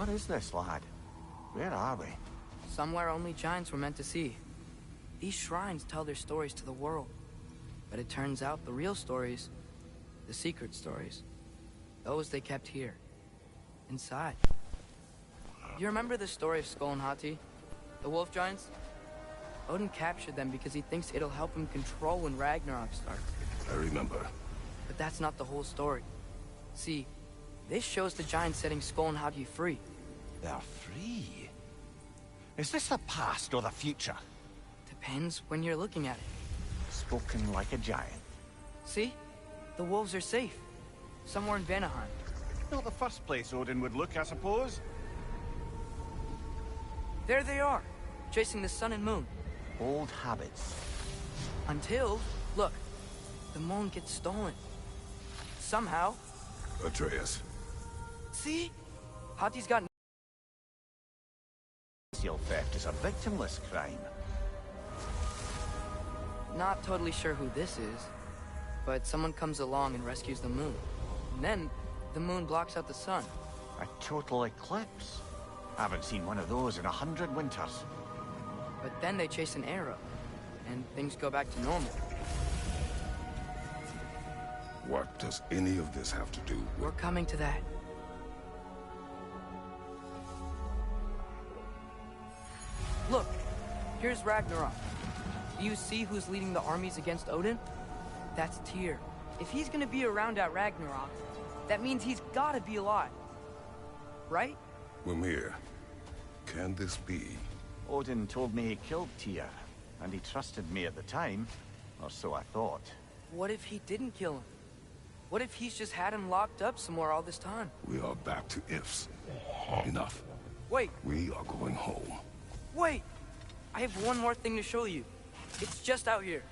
What is this, lad? Where are we? Somewhere only giants were meant to see. These shrines tell their stories to the world. But it turns out the real stories, the secret stories, those they kept here, inside. You remember the story of Skull and Hati? The wolf giants? Odin captured them because he thinks it'll help him control when Ragnarok starts. I remember. But that's not the whole story. See, this shows the giants setting Skull and Hati free. They're free? Is this the past or the future? Depends when you're looking at it. Spoken like a giant. See? The wolves are safe. Somewhere in Vanaheim. Not the first place Odin would look, I suppose. There they are, chasing the sun and moon. Old habits. Until, look, the moon gets stolen. Somehow. Atreus. See? Hati's got... Seal theft is a victimless crime. Not totally sure who this is, but someone comes along and rescues the moon. And then, the moon blocks out the sun. A total eclipse. Haven't seen one of those in 100 winters. But then they chase an arrow, and things go back to normal. What does any of this have to do with... We're coming to that. Look, here's Ragnarok. Do you see who's leading the armies against Odin? That's Tyr. If he's gonna be around at Ragnarok, that means he's gotta be alive. Right? Mimir, can this be? Odin told me he killed Tyr, and he trusted me at the time, or so I thought. What if he didn't kill him? What if he's just had him locked up somewhere all this time? We are back to ifs. Enough. Wait, We are going home. wait! I have one more thing to show you. It's just out here.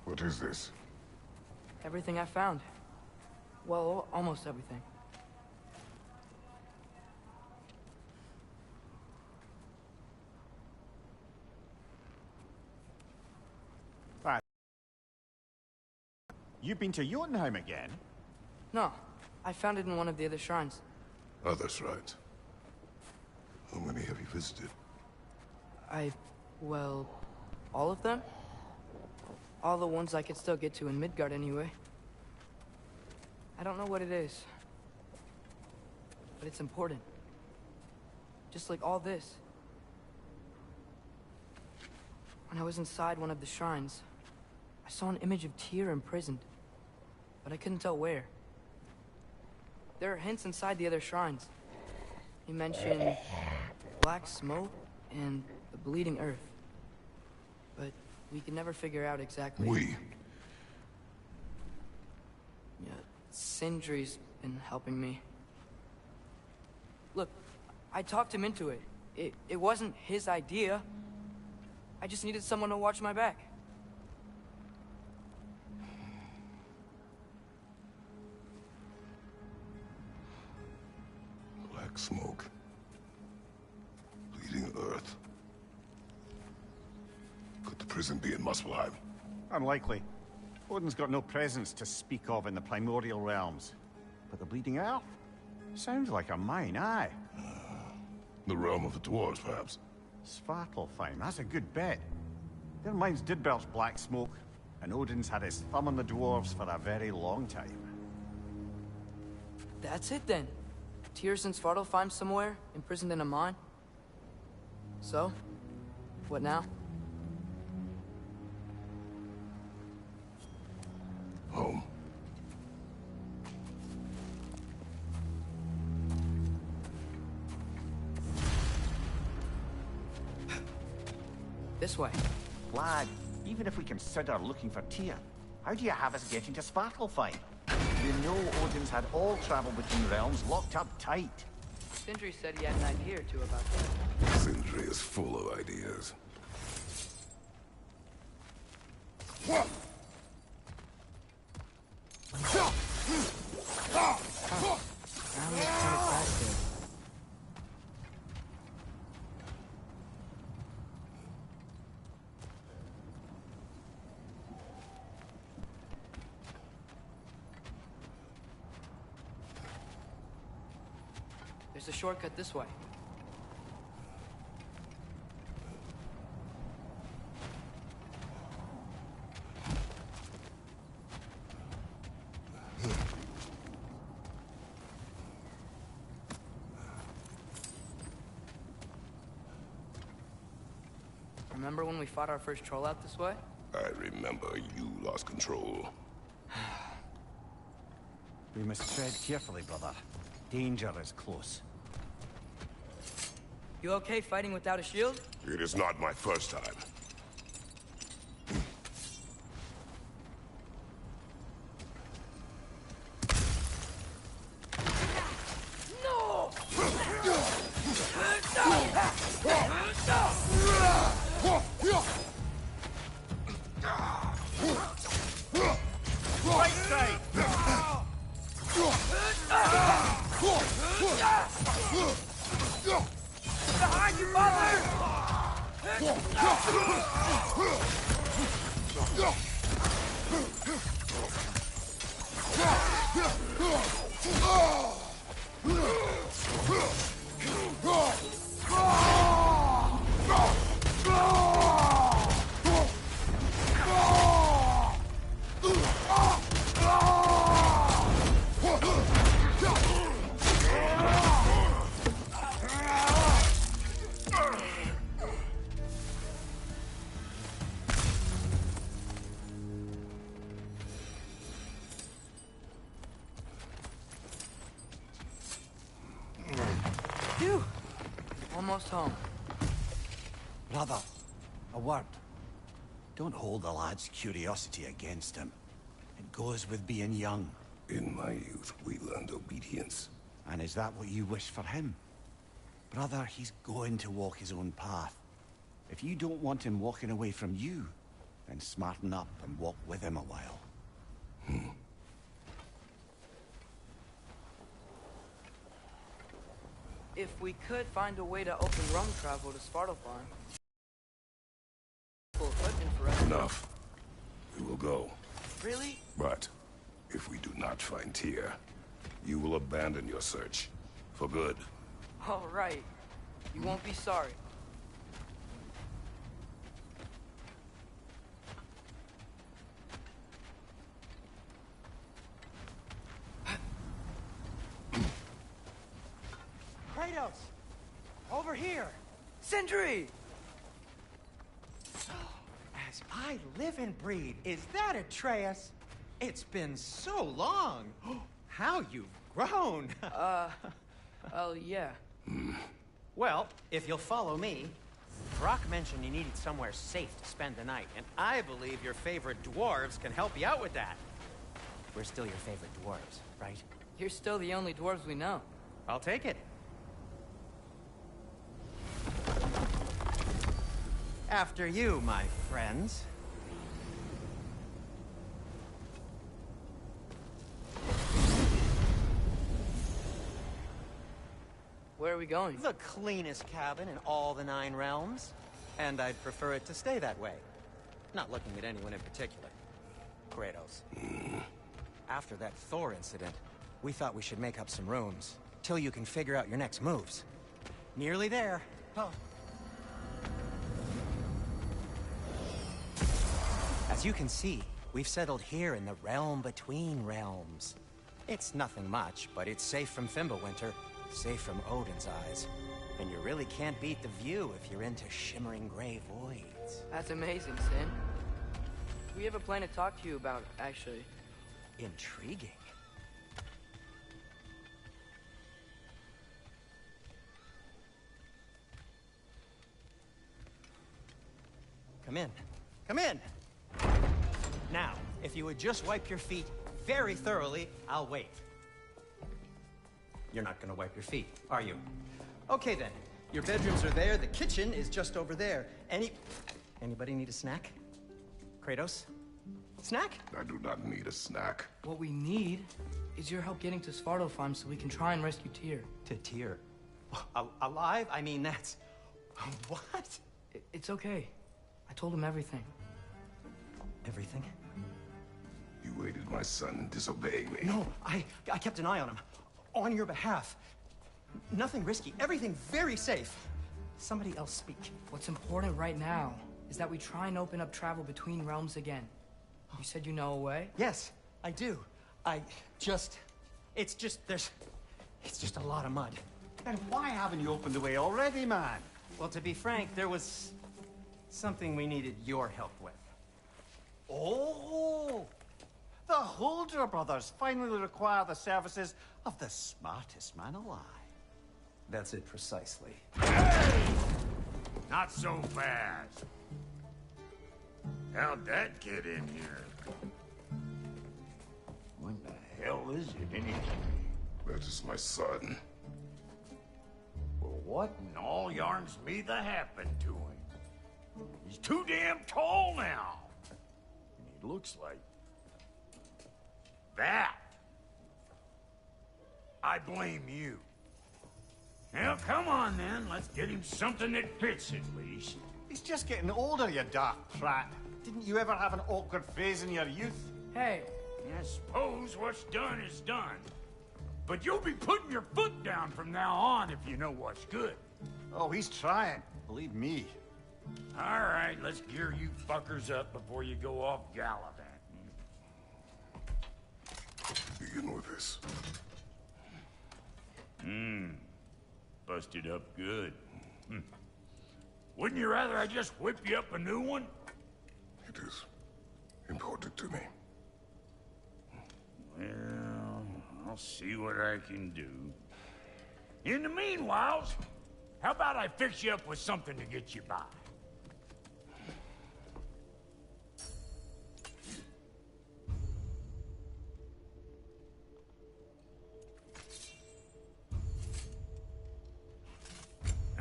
What is this? Everything I found. Well, almost everything. Right. You've been to Jotunheim again? No, I found it in one of the other shrines. Others, right? How many have you visited? Well, all of them? All the ones I could still get to in Midgard anyway. I don't know what it is, but it's important. Just like all this. When I was inside one of the shrines, I saw an image of Tyr imprisoned, but I couldn't tell where. There are hints inside the other shrines. He mentioned black smoke and the bleeding earth, but we could never figure out exactly. Yeah, Sindri's been helping me. Look, I talked him into it. It wasn't his idea. I just needed someone to watch my back. Black smoke. Bleeding earth. Could the prison be in Muspelheim? Unlikely. Odin's got no presence to speak of in the primordial realms. But the Bleeding Earth? Sounds like a mine, aye. The realm of the dwarves, perhaps. Svartalfheim, that's a good bet. Their mines did belch black smoke, and Odin's had his thumb on the dwarves for a very long time. That's it then. Tyr's in Svartalfheim somewhere, imprisoned in a mine. So, what now? Home. This way. Lad, even if we consider looking for Tyr, how do you have us getting to Svartalfheim? You know Odin's had all travel between realms locked up tight. Sindri said he had an idea or two about that. Sindri is full of ideas. Now let's turn it back there. There's a shortcut this way. Remember when we fought our first troll out this way? I remember you lost control. We must tread carefully, brother. Danger is close. You okay fighting without a shield? It is not my first time. No! Right side! Behind you, father! Phew! Almost home. Brother, a word. Don't hold the lad's curiosity against him. It goes with being young. In my youth, we learned obedience. And is that what you wish for him? Brother, he's going to walk his own path. If you don't want him walking away from you, then smarten up and walk with him a while. If we could find a way to open rum travel to Svartalfheim. Full equipment for us. Enough. We will go. Really? But if we do not find Tyr, you will abandon your search. For good. All right. You won't be sorry. Kratos! Over here! Sindri! As I live and breathe, is that Atreus? It's been so long! How you've grown! Oh, yeah. Well, if you'll follow me, Brock mentioned you needed somewhere safe to spend the night, and I believe your favorite dwarves can help you out with that. We're still your favorite dwarves, right? You're still the only dwarves we know. I'll take it. After you, my friends. Where are we going? The cleanest cabin in all the 9 realms. And I'd prefer it to stay that way. Not looking at anyone in particular. Kratos. After that Thor incident, we thought we should make up some rooms. Till you can figure out your next moves. Nearly there. Oh. As you can see, we've settled here in the realm between realms. It's nothing much, but it's safe from Fimbulwinter, safe from Odin's eyes. And you really can't beat the view if you're into shimmering gray voids. That's amazing, Sin. We have a plan to talk to you about, actually. Intriguing. Come in. Come in! Now, if you would just wipe your feet very thoroughly, I'll wait. You're not gonna wipe your feet, are you? Okay then. Your bedrooms are there, the kitchen is just over there. Anybody need a snack? Kratos? Snack? I do not need a snack. What we need is your help getting to Svartalfheim so we can try and rescue Tyr. To Tyr. Alive? I mean, that's... What? It's okay. I told him everything. Everything? You aided my son in disobeying me. No, I kept an eye on him. On your behalf. Nothing risky. Everything very safe. Somebody else speak. What's important right now is that we try and open up travel between realms again. You said you know a way? Yes, I do. It's just a lot of mud. Then why haven't you opened the way already, man? Well, to be frank, there was something we needed your help with. Oh! The Holder brothers finally require the services of the smartest man alive. That's it precisely. Not so fast. How'd that get in here? When the hell is it, anyway? That is my son. Well, what in all yarns me that happened to him? He's too damn tall now. And he looks like... that. I blame you. Well, come on then. Let's get him something that fits at least. He's just getting older, you dark prat. Didn't you ever have an awkward phase in your youth? Hey, I suppose what's done is done. But you'll be putting your foot down from now on if you know what's good. Oh, he's trying. Believe me. All right, let's gear you fuckers up before you go off gallivanting. Begin with this. Busted up good. Wouldn't you rather I just whip you up a new one? It is important to me. Well, I'll see what I can do. In the meanwhile, how about I fix you up with something to get you by?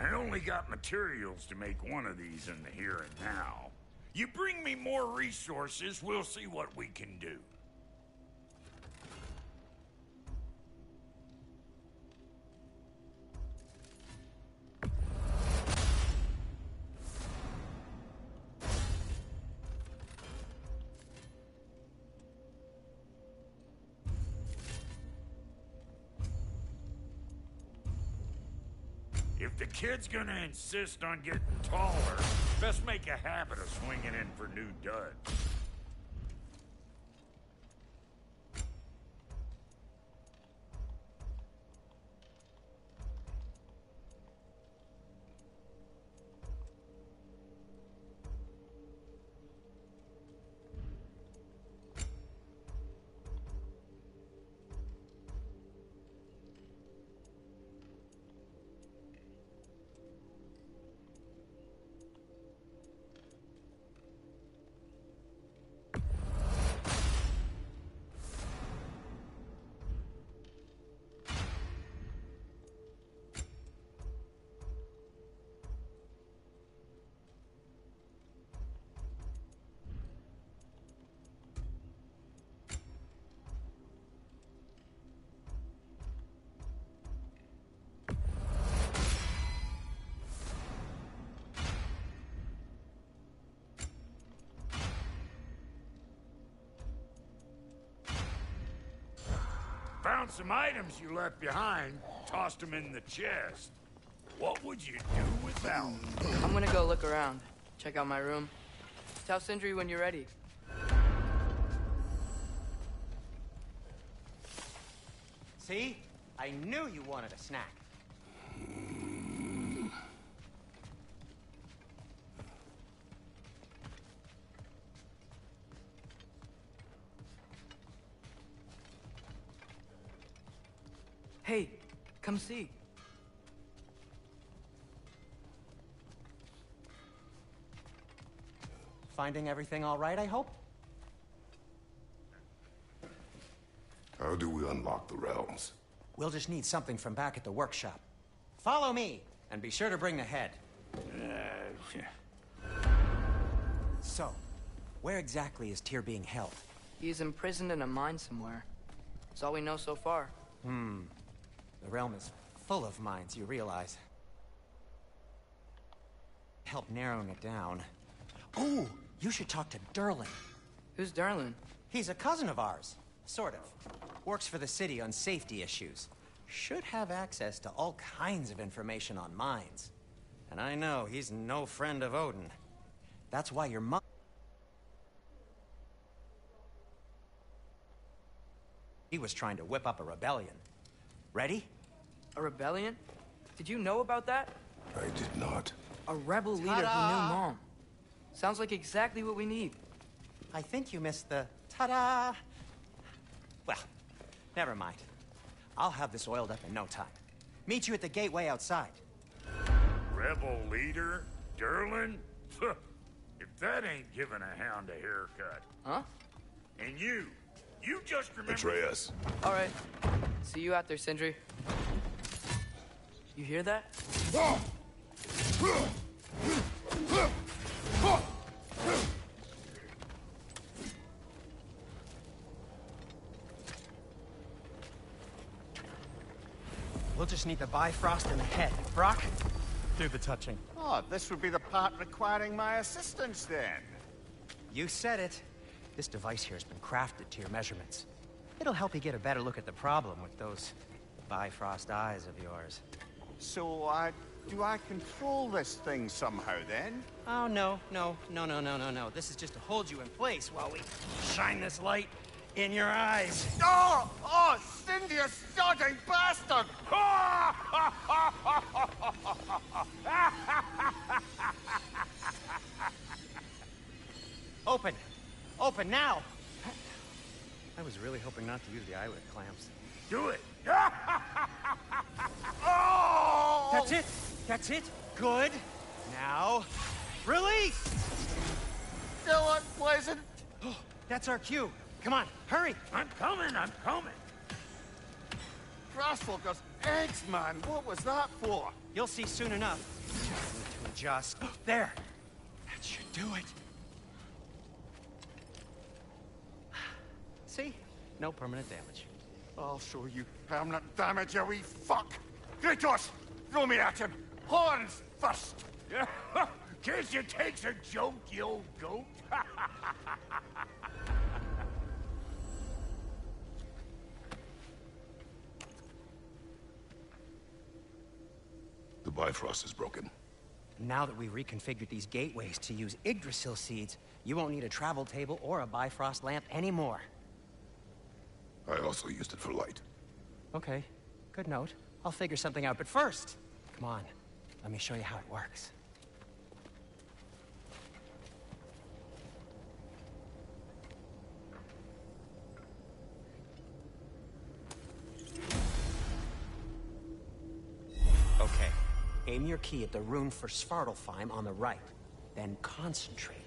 I only got materials to make one of these in the here and now. You bring me more resources, we'll see what we can do. If the kid's gonna insist on getting taller, best make a habit of swinging in for new duds. Found some items you left behind, tossed them in the chest. What would you do without them? I'm gonna go look around. Check out my room. Tell Sindri when you're ready. See? I knew you wanted a snack. Hey, come see. Finding everything all right, I hope? How do we unlock the realms? We'll just need something from back at the workshop. Follow me, and be sure to bring the head. So, where exactly is Tyr being held? He's imprisoned in a mine somewhere. That's all we know so far. The realm is full of mines, you realize. Help narrowing it down. Oh, you should talk to Derlin. Who's Derlin? He's a cousin of ours. Sort of. Works for the city on safety issues. should have access to all kinds of information on mines. And I know he's no friend of Odin. That's why your mom... He was trying to whip up a rebellion. Ready? A rebellion? Did you know about that? I did not. A rebel leader who knew Mom. Sounds like exactly what we need. I think you missed the ta-da. Well, never mind. I'll have this oiled up in no time. Meet you at the gateway outside. Rebel leader? Derlin? If that ain't giving a hound a haircut. Huh? And you just remember... Atreus. All right. See you out there, Sindri. You hear that? We'll just need the Bifrost in the head. Brock, do the touching. Oh, this would be the part requiring my assistance, then. You said it. This device here has been crafted to your measurements. It'll help you get a better look at the problem with those Bifrost eyes of yours. So, do I control this thing somehow, then? Oh, no. This is just to hold you in place while we shine this light in your eyes. Oh! Oh, Cindy, you sodding bastard! Open! Open now! I was really hoping not to use the eyelid clamps. Do it! Oh! That's it! That's it! Good! Now, release! Still unpleasant. That's our cue. Come on, hurry! I'm coming! Grassfuckers, eggs, man. What was that for? You'll see soon enough. Just need to adjust. There! That should do it. See? No permanent damage. I'll show you permanent damage, you wee fuck. Kratos, throw me at him. Horns first. Guess you takes a joke, you old goat. The Bifrost is broken. Now that we reconfigured these gateways to use Yggdrasil seeds, you won't need a travel table or a Bifrost lamp anymore. I also used it for light. Okay, good note. I'll figure something out, but first, come on, let me show you how it works. Okay, aim your key at the rune for Svartalfheim on the right, then concentrate.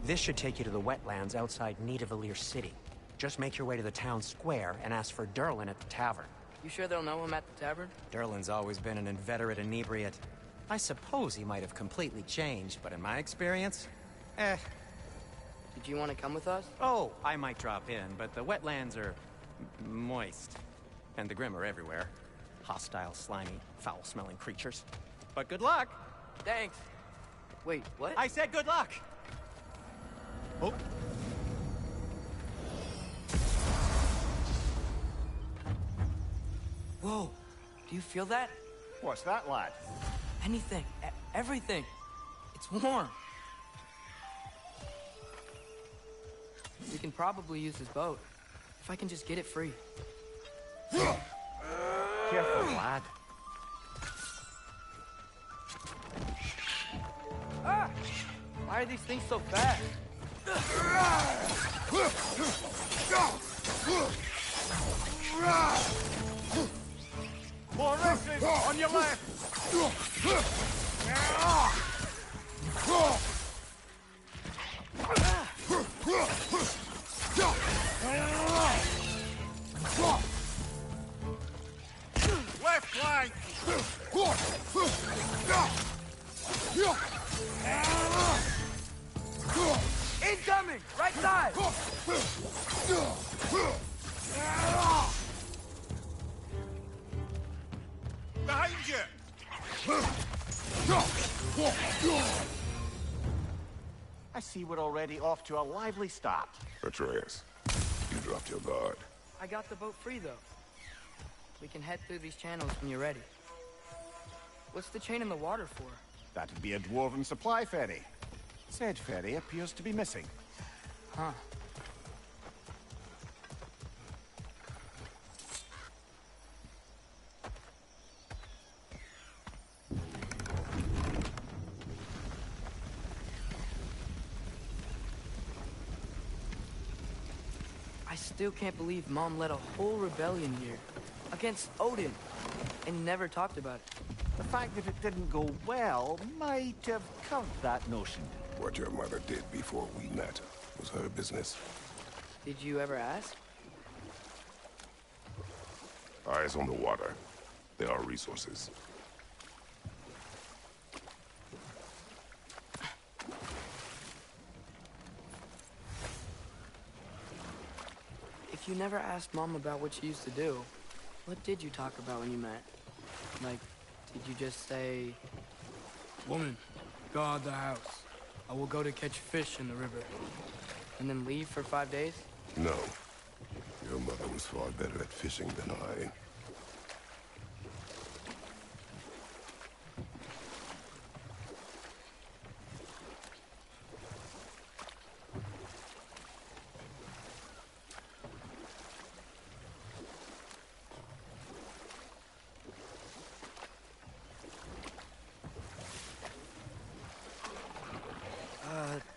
This should take you to the wetlands outside Nidavellir City. Just make your way to the town square and ask for Derlin at the tavern. You sure they'll know him at the tavern? Derlin's always been an inveterate inebriate. I suppose he might have completely changed, but in my experience, Did you want to come with us? Oh, I might drop in, but the wetlands are moist. And the Grim are everywhere. Hostile, slimy, foul-smelling creatures. But good luck! Thanks. Wait, what? I said good luck! Oh. Whoa, do you feel that? What's that, lad? Anything, everything. It's warm. We can probably use this boat. If I can just get it free. Careful, lad. Ah! Why are these things so fast? More wrestling on your left. Left flank. Incoming! Right side! Behind you. I see we're already off to a lively start. Atreus, you dropped your guard. I got the boat free, though. We can head through these channels when you're ready. What's the chain in the water for? That'd be a dwarven supply ferry. Said ferry appears to be missing. Huh. I still can't believe Mom led a whole rebellion here. Against Odin. And never talked about it. The fact that it didn't go well might have curved that notion. What your mother did before we met was her business. Did you ever ask? Eyes on the water. There are resources. If you never asked Mom about what she used to do, what did you talk about when you met? Like, did you just say, "Woman, guard the house. I will go to catch fish in the river," and then leave for 5 days? No. Your mother was far better at fishing than I.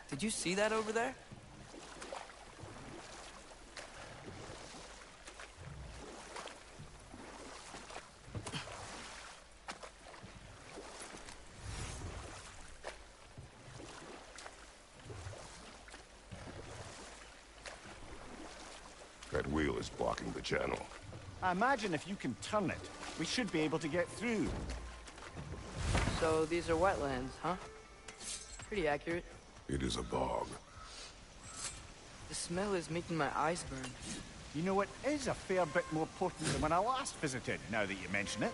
Did you see that over there? That wheel is blocking the channel. I imagine if you can turn it, we should be able to get through. So these are wetlands, huh? Pretty accurate. It is a bog. The smell is making my eyes burn. You know, it is a fair bit more potent than when I last visited, now that you mention it.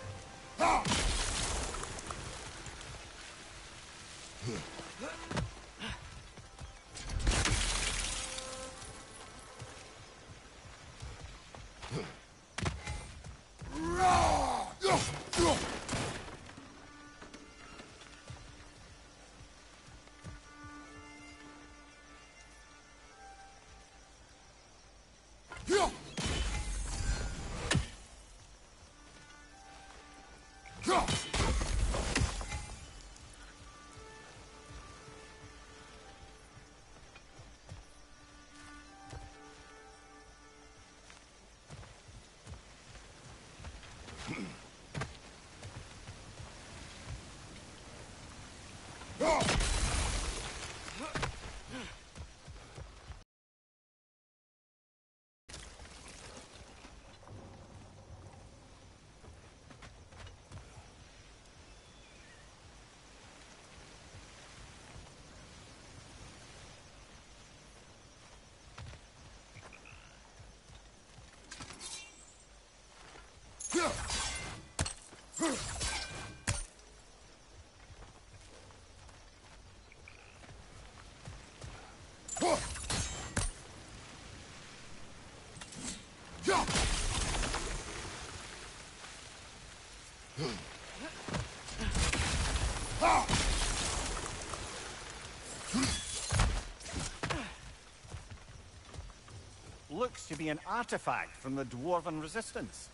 Looks to be an artifact from the Dwarven Resistance.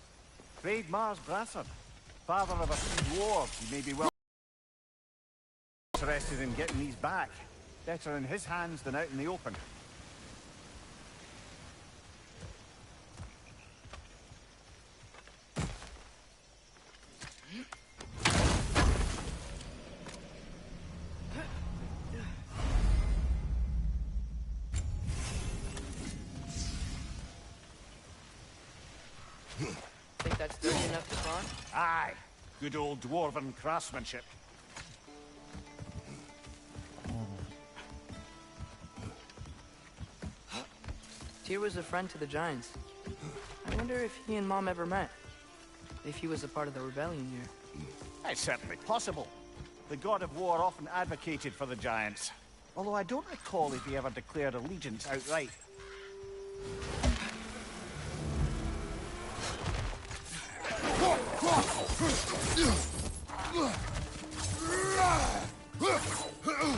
Mars Brasser, father of a few dwarves, he may be well interested in getting these back. Better in his hands than out in the open. Think that's dirty enough to pawn? Aye, good old Dwarven craftsmanship. Tyr was a friend to the Giants. I wonder if he and Mom ever met. If he was a part of the rebellion here. It's certainly possible. The god of war often advocated for the Giants. Although I don't recall if he ever declared allegiance outright.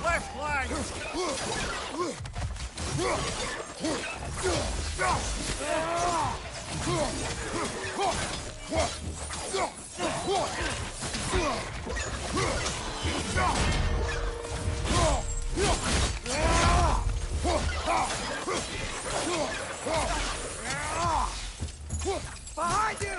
Left flank! Behind you!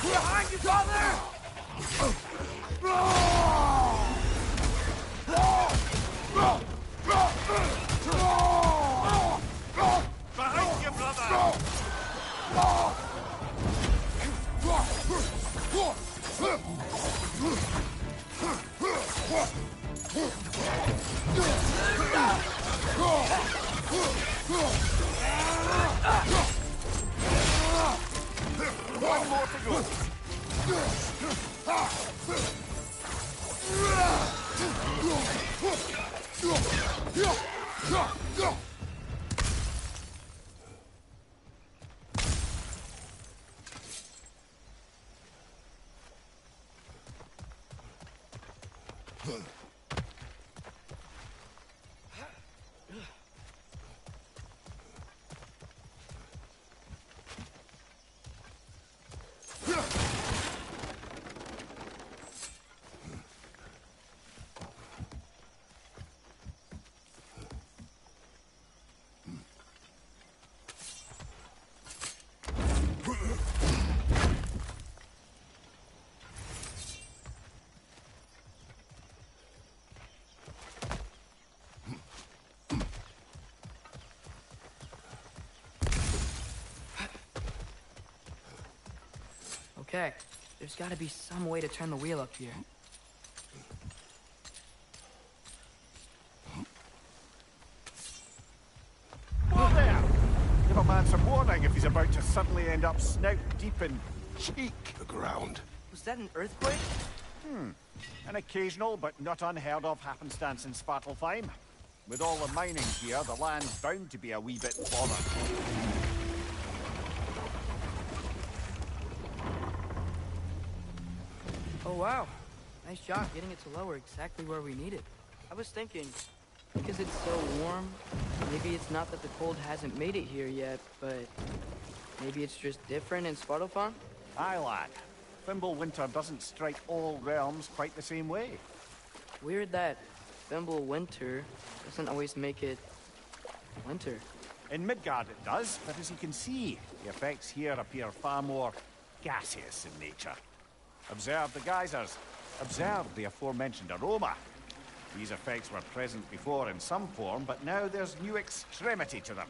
Behind you, father! Behind you, brother! One more to go. Okay, there's gotta be some way to turn the wheel up here. Whoa there! Give a man some warning if he's about to suddenly end up snout deep in cheek. The ground. Was that an earthquake? An occasional but not unheard of happenstance in Svartalfheim. With all the mining here, the land's bound to be a wee bit bothered. Oh wow, nice job getting it to lower exactly where we need it. I was thinking, because it's so warm, maybe it's not that the cold hasn't made it here yet, but maybe it's just different in Svartalfheim? Aye, lad. Fimbulwinter doesn't strike all realms quite the same way. Weird that Fimbulwinter doesn't always make it winter. In Midgard it does, but as you can see, the effects here appear far more gaseous in nature. Observe the geysers. Observe the aforementioned aroma. These effects were present before in some form, but now there's new extremity to them.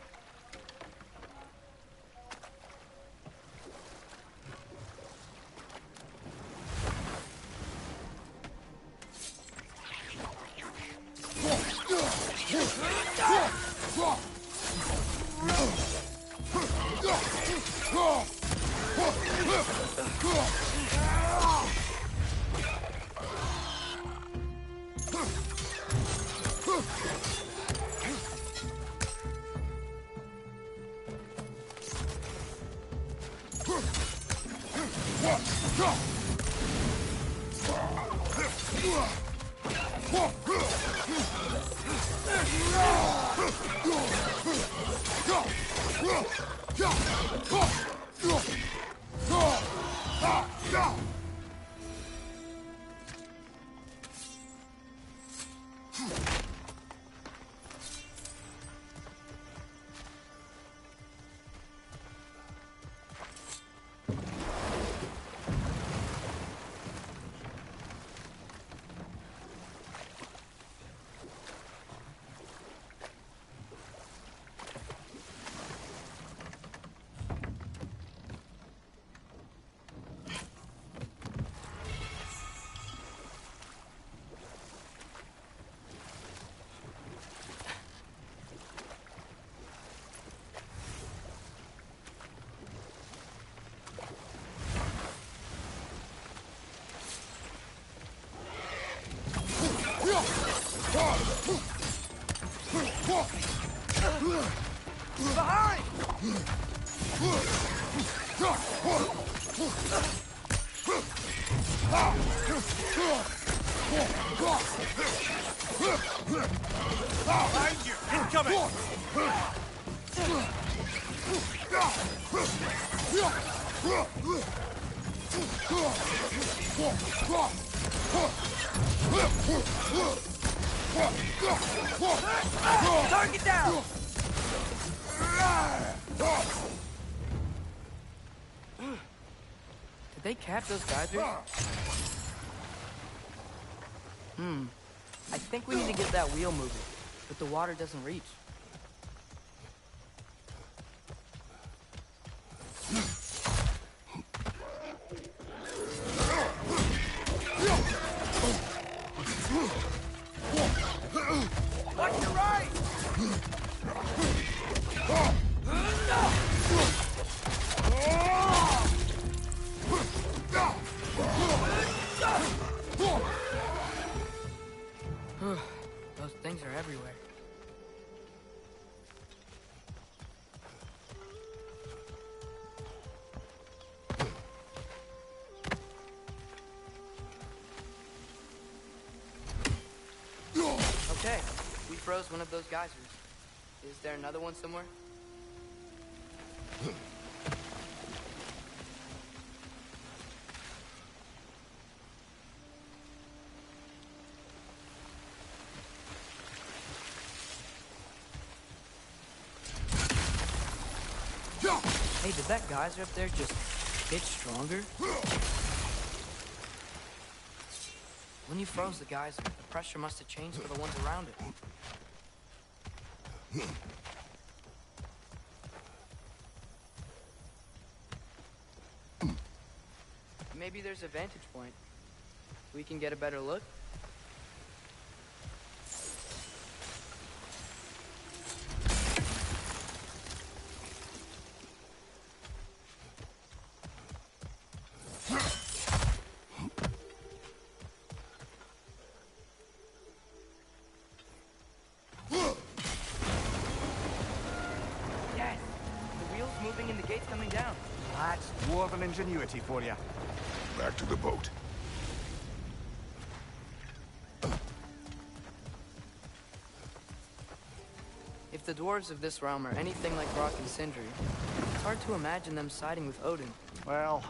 Behind! Behind you! Incoming! Target down! Did they cap those geysers? I think we need to get that wheel moving, but the water doesn't reach. Watch your right! Those things are everywhere. Okay, we froze one of those geysers. Is there another one somewhere? Hey, did that geyser up there just get stronger? When you froze the geyser, the pressure must have changed for the ones around it. Maybe there's a vantage point. We can get a better look. Yes! The wheel's moving and the gate's coming down. That's dwarven ingenuity for you. Back to the boat. If the dwarves of this realm are anything like Rock and Sindri, it's hard to imagine them siding with Odin. Well,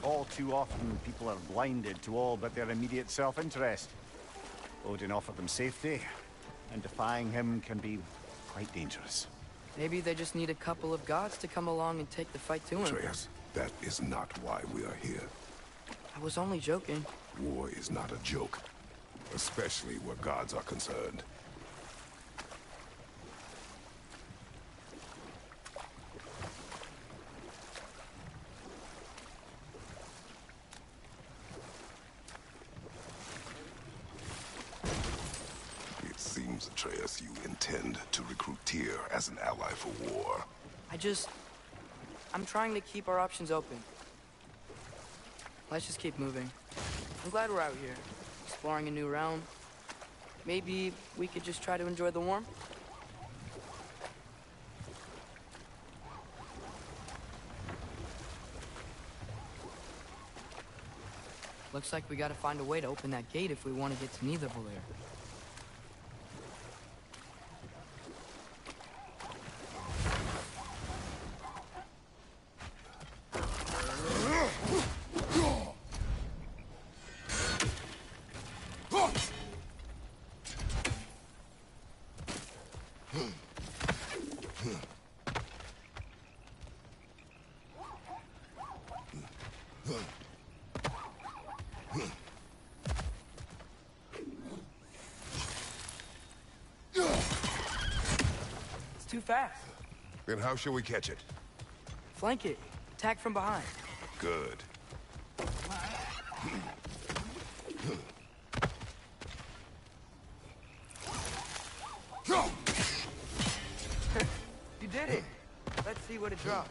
all too often people are blinded to all but their immediate self-interest. Odin offered them safety, and defying him can be quite dangerous. Maybe they just need a couple of gods to come along and take the fight to him. Atreus, that is not why we are here. I was only joking. War is not a joke, especially where gods are concerned. It seems, Atreus, you intend to recruit Tyr as an ally for war. I'm trying to keep our options open. Let's just keep moving. I'm glad we're out here, exploring a new realm. Maybe we could just try to enjoy the warmth? Looks like we gotta find a way to open that gate if we want to get to Nidavellir. It's too fast. Then how shall we catch it? Flank it. Attack from behind. Good. You did it. Let's see what it dropped.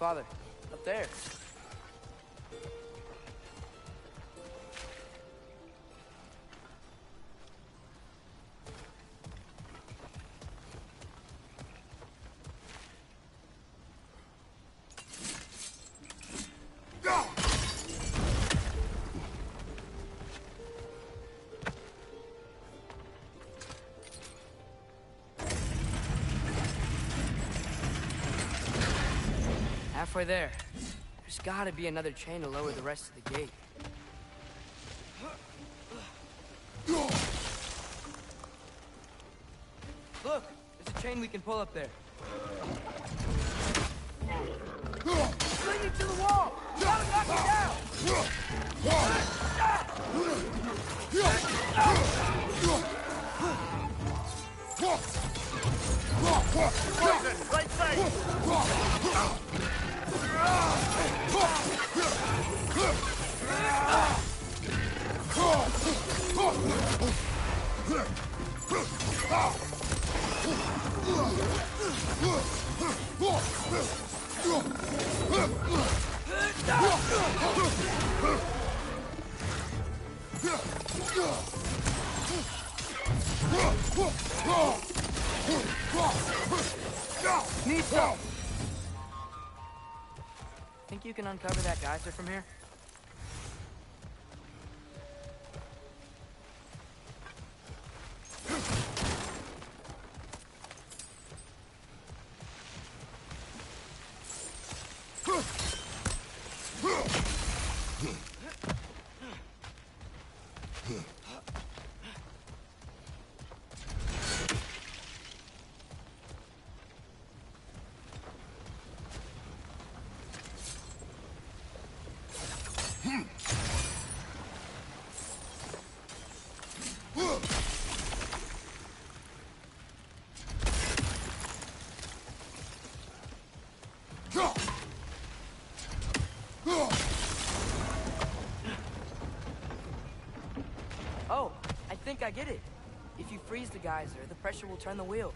Father, up there. Halfway there. There's gotta be another chain to lower the rest of the gate. Look! There's a chain we can pull up there. Bring it to the wall! Gotta knock it down! Right side! Need some! Think you can uncover that geyser from here? Oh, I think I get it. If you freeze the geyser, the pressure will turn the wheel.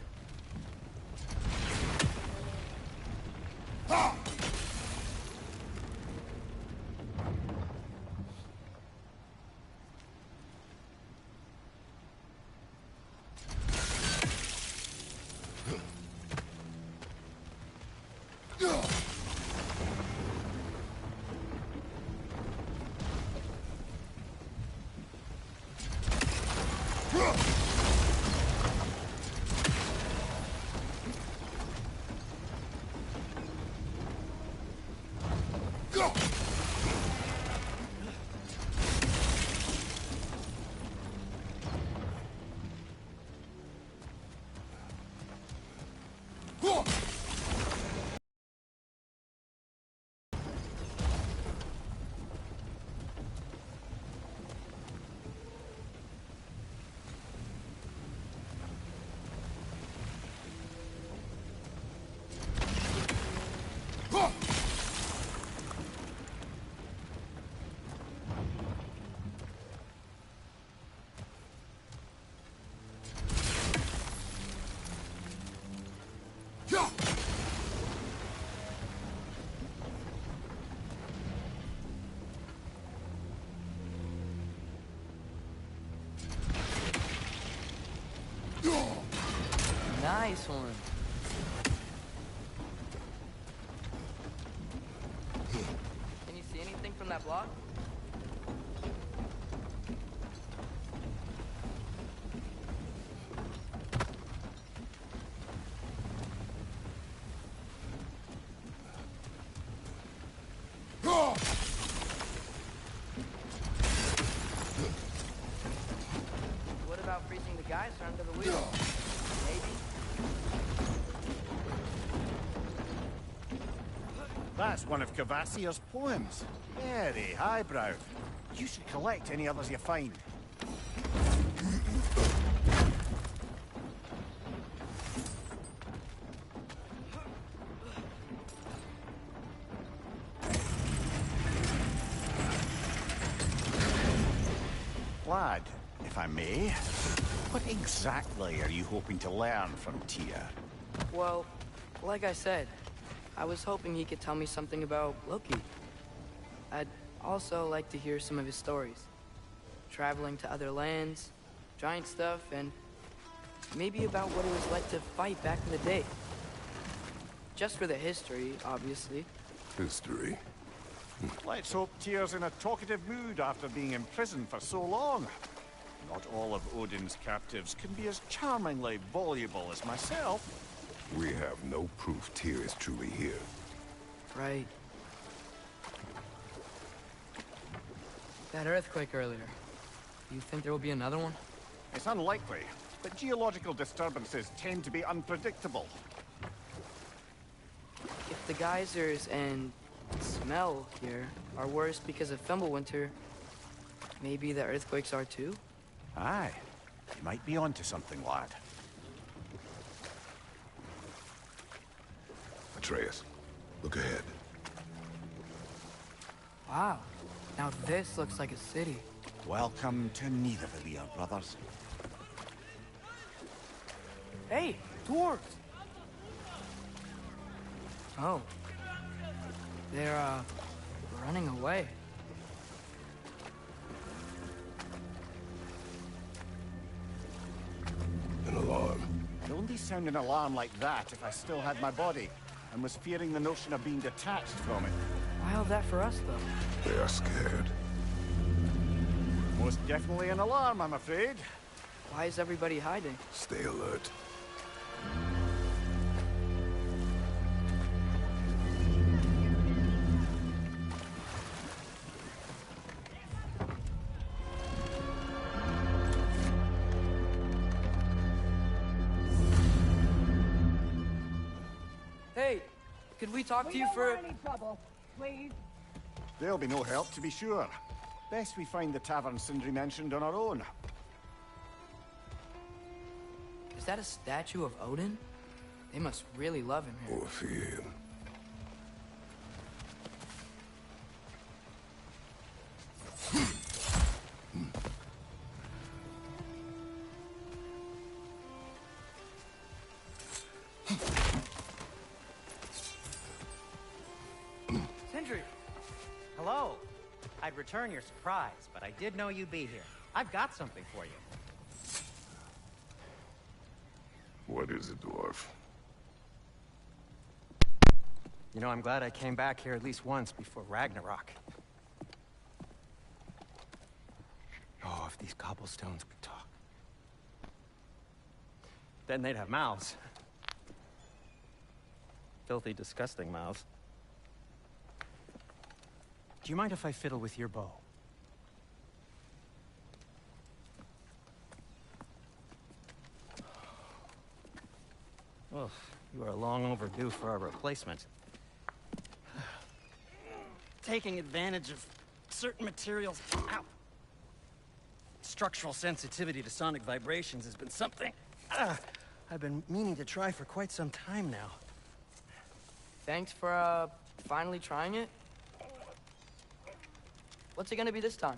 Nice one. Can you see anything from that block? What about freezing the geyser under the wheel? Maybe. That's one of Cavassier's poems. Very highbrow. You should collect any others you find. Lad, if I may, what exactly are you hoping to learn from Tia? Well, like I said, I was hoping he could tell me something about Loki. I'd also like to hear some of his stories. Traveling to other lands, giant stuff, and maybe about what it was like to fight back in the day. Just for the history, obviously. History. Let's hope Tyr's in a talkative mood after being imprisoned for so long. Not all of Odin's captives can be as charmingly voluble as myself. We have no proof Tyr is truly here. Right. That earthquake earlier. You think there will be another one? It's unlikely, but geological disturbances tend to be unpredictable. If the geysers and smell here are worse because of Fimbulwinter, maybe the earthquakes are too? Aye. You might be onto something, lad. Atreus, look ahead. Wow. Now this looks like a city. Welcome to Nidavellir, brothers. Hey, dwarves! Oh. They're, running away. An alarm. I'd only sound an alarm like that if I still had my body, and was fearing the notion of being detached from it. Why all that for us, though? They are scared. Most definitely an alarm, I'm afraid. Why is everybody hiding? Stay alert. Hey, could we talk to you for... any trouble, please. There'll be no help, to be sure. Best we find the tavern Sindri mentioned on our own. Is that a statue of Odin? They must really love him here. Or fear him. Sindri! Hello. I'd return your surprise, but I did know you'd be here. I've got something for you. What is it, dwarf? You know, I'm glad I came back here at least once before Ragnarok. Oh, if these cobblestones could talk. Then they'd have mouths. Filthy, disgusting mouths. Do you mind if I fiddle with your bow? Well, you are long overdue for a replacement. Taking advantage of certain materials. Ow. Structural sensitivity to sonic vibrations has been something I've been meaning to try for quite some time now. Thanks for, finally trying it. What's it gonna be this time?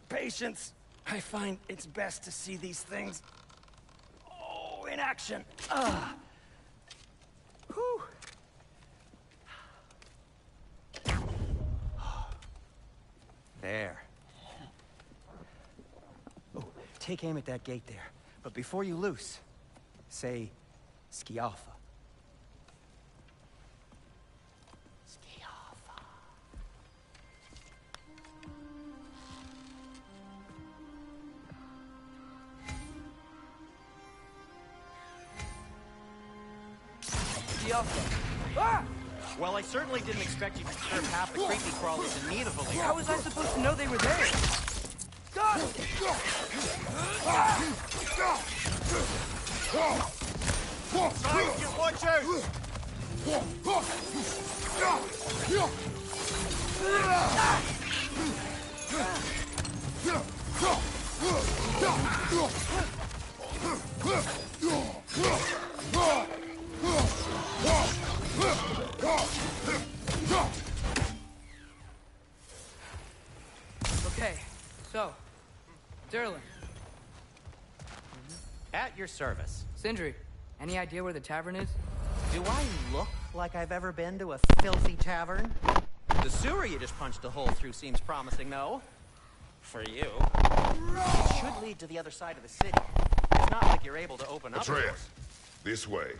Patience. I find it's best to see these things, in action. Whew. There. Oh, take aim at that gate there. But before you loose, say, Skialfa. Skialfa. Skialfa. Ah! Well, I certainly didn't expect you to disturb half the creepy crawlers in Nidavellir. How was I supposed to know they were there? God! Just watch out! Okay, so, Durlin, At your service. Sindri, any idea where the tavern is? Do I look like I've ever been to a filthy tavern? The sewer you just punched a hole through seems promising, though. For you. It should lead to the other side of the city. It's not like you're able to open up Atreus, doors. this way.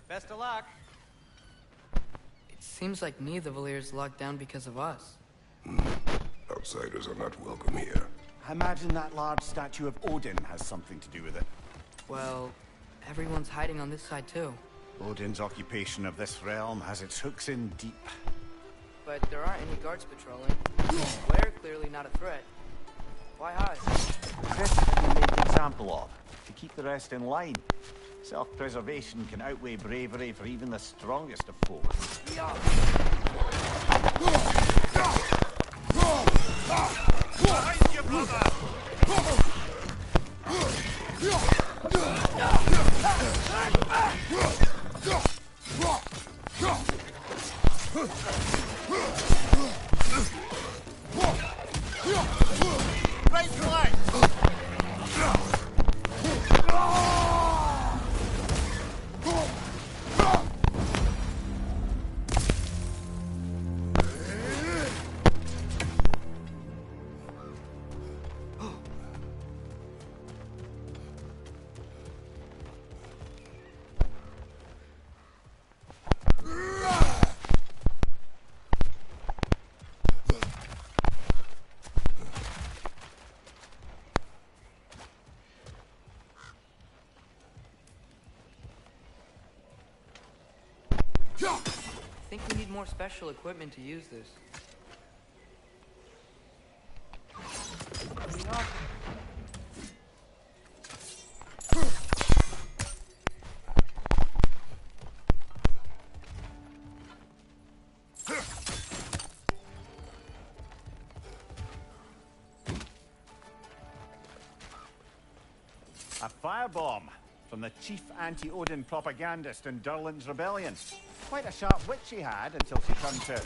Best of luck. It seems like neither Valyr's locked down because of us. Outsiders are not welcome here. I imagine that large statue of Odin has something to do with it. Well, everyone's hiding on this side too. Odin's occupation of this realm has its hooks in deep. But there aren't any guards patrolling. We're clearly not a threat. Why hide? This has been made an example of, to keep the rest in line. Self-preservation can outweigh bravery for even the strongest of foes. Behind you, brother! Right flank! I think we need more special equipment to use this. A firebomb from the chief anti-Odin propagandist in Durlin's rebellion. Quite a sharp wit she had until she turned to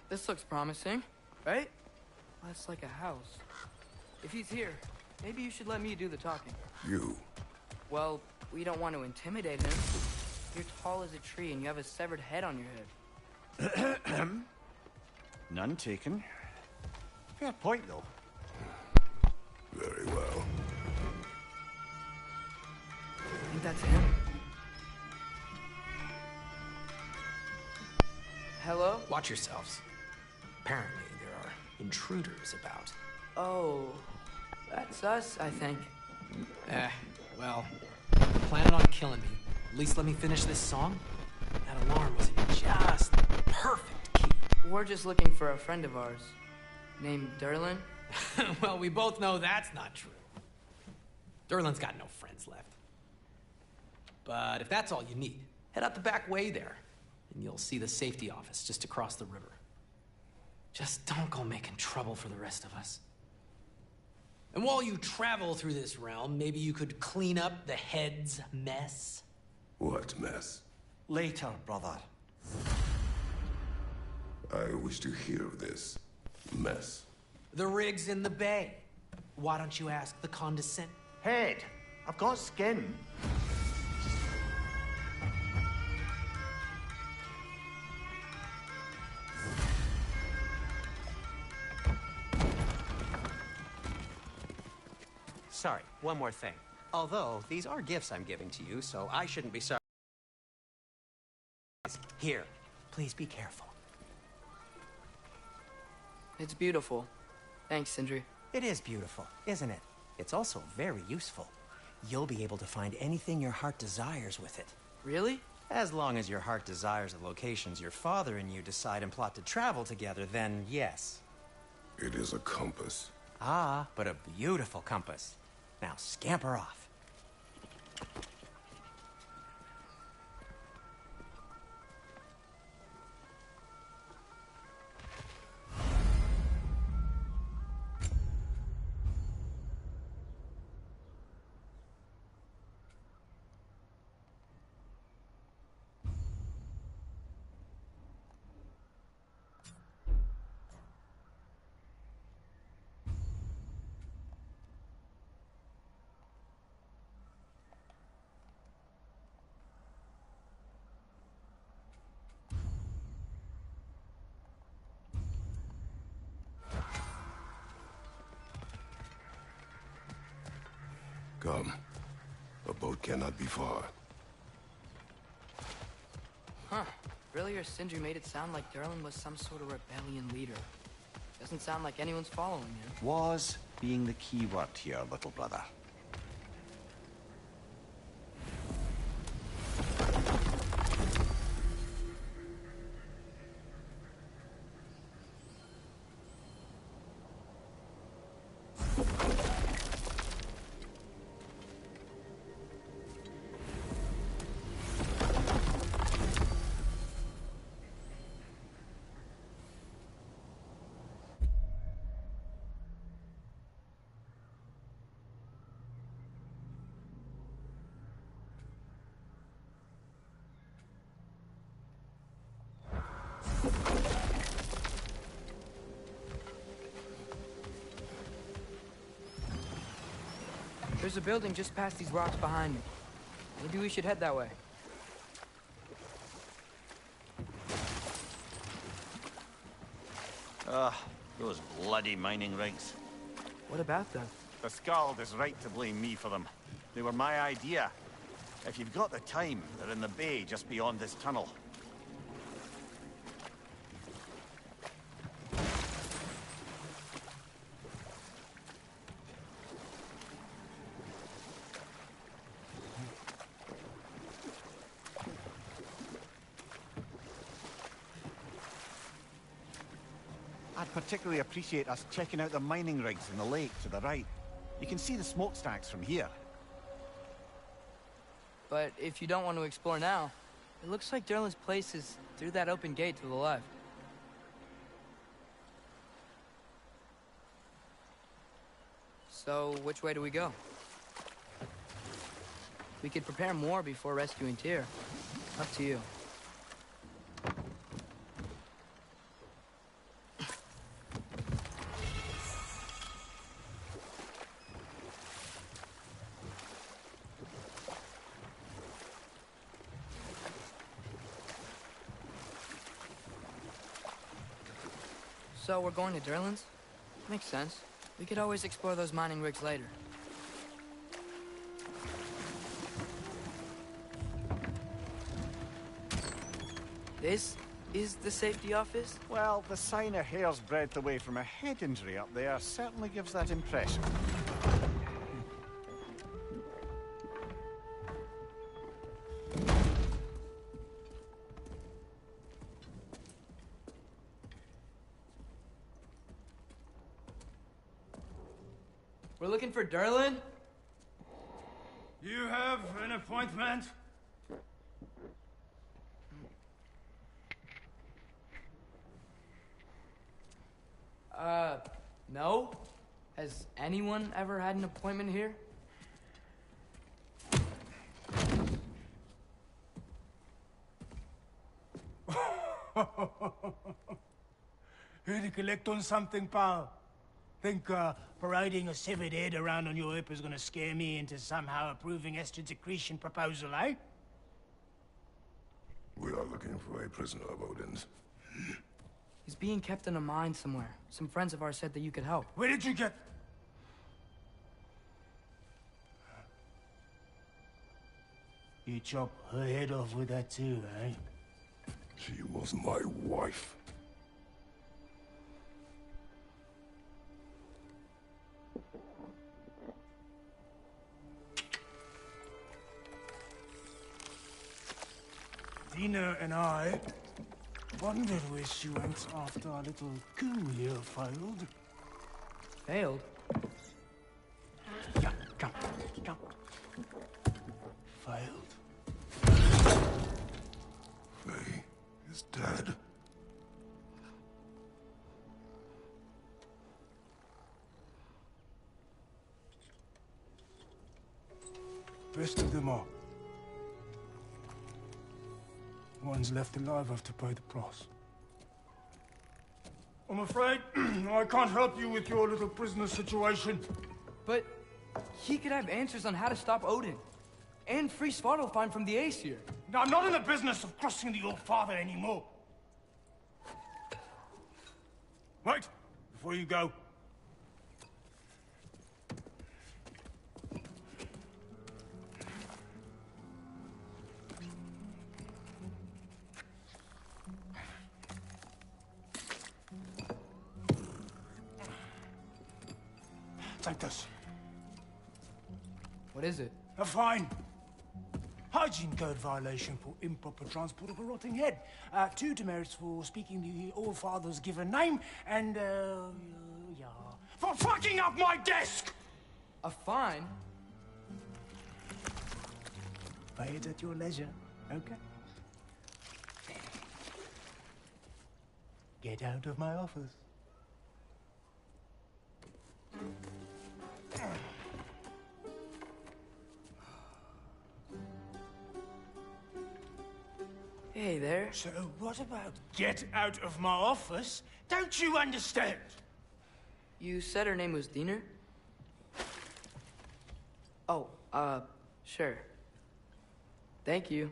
This looks promising, right? That's like a house. If he's here, maybe you should let me do the talking. You. Well, we don't want to intimidate him. You're tall as a tree and you have a severed head on your head. none taken. Fair point, though. Very well. I think that's him. Hello? Watch yourselves. Apparently, there are intruders about. Oh, that's us, I think. Well, if you're planning on killing me, at least let me finish this song. That alarm was in just the perfect key. We're just looking for a friend of ours, named Durlin. Well, we both know that's not true. Durlin's got no friends left. But if that's all you need, head out the back way there, and you'll see the safety office just across the river. Just don't go making trouble for the rest of us. And while you travel through this realm, maybe you could clean up the head's mess? What mess? Later, brother. I wish to hear of this mess. The rig's in the bay. Why don't you ask the condescent? Head, I've got skin. sorry, one more thing. Although, these are gifts I'm giving to you, so I shouldn't be sorry. Here, please be careful. It's beautiful. Thanks, Sindri. It is beautiful, isn't it? It's also very useful. You'll be able to find anything your heart desires with it. Really? As long as your heart desires the locations your father and you decide and plot to travel together, then yes. It is a compass. Ah, but a beautiful compass. Now scamper off. Come. A boat cannot be far. Huh. Earlier, Sindri made it sound like Durlin was some sort of rebellion leader. Doesn't sound like anyone's following him. Was being the key word here, little brother. There's a building just past these rocks behind me. Maybe we should head that way. Those bloody mining rigs. What about them? The Skald is right to blame me for them. They were my idea. If you've got the time, they're in the bay just beyond this tunnel. I'd particularly appreciate us checking out the mining rigs in the lake to the right. You can see the smokestacks from here. But if you don't want to explore now, it looks like Durlin's place is through that open gate to the left. So, which way do we go? We could prepare more before rescuing Tyr. Up to you. So we're going to Durlin's? Makes sense. We could always explore those mining rigs later. This is the safety office? Well, the sign a hair's breadth away from a head injury up there certainly gives that impression. We're looking for Durlin? You have an appointment? No? Has anyone ever had an appointment here? Here to collect on something, pal? Think, parading a severed head around on your hip is gonna scare me into somehow approving Esther's accretion proposal, eh? We are looking for a prisoner of Odin's. He's being kept in a mine somewhere. Some friends of ours said that you could help. Where did you get... You chop her head off with that too, eh? She was my wife. Dina and I wondered where she went after our little coup here failed. Failed? Yeah, come. Failed. Faye is dead. Rest of them are. One's left alive have to pay the price. I'm afraid I can't help you with your little prisoner situation. But he could have answers on how to stop Odin. And free Svartalfheim from the Aesir. Now, I'm not in the business of crossing the Old Father anymore. Right, before you go. Take this. What is it? A fine. Hygiene code violation for improper transport of a rotting head. 2 demerits for speaking the All-Father's given name, and, yeah, for fucking up my desk! A fine? Pay it at your leisure, okay? Get out of my office. Hey there. So what about get out of my office? Don't you understand? You said her name was Diener? Oh, sure. Thank you.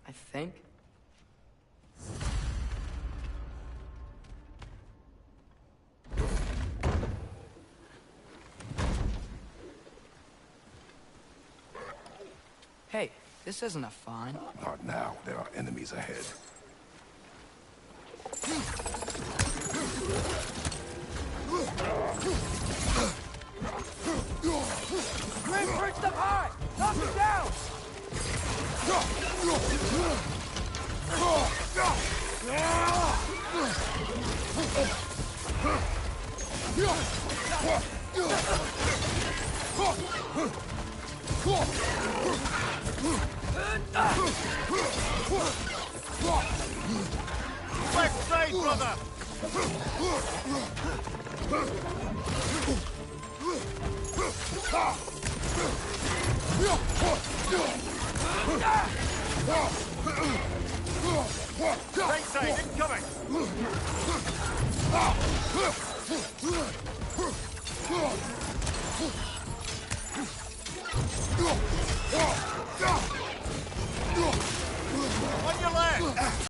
I think. Hey, this isn't a fine. Not now. There are enemies ahead. Grim perched up high! Knock him down! Left side, brother! Right side, incoming!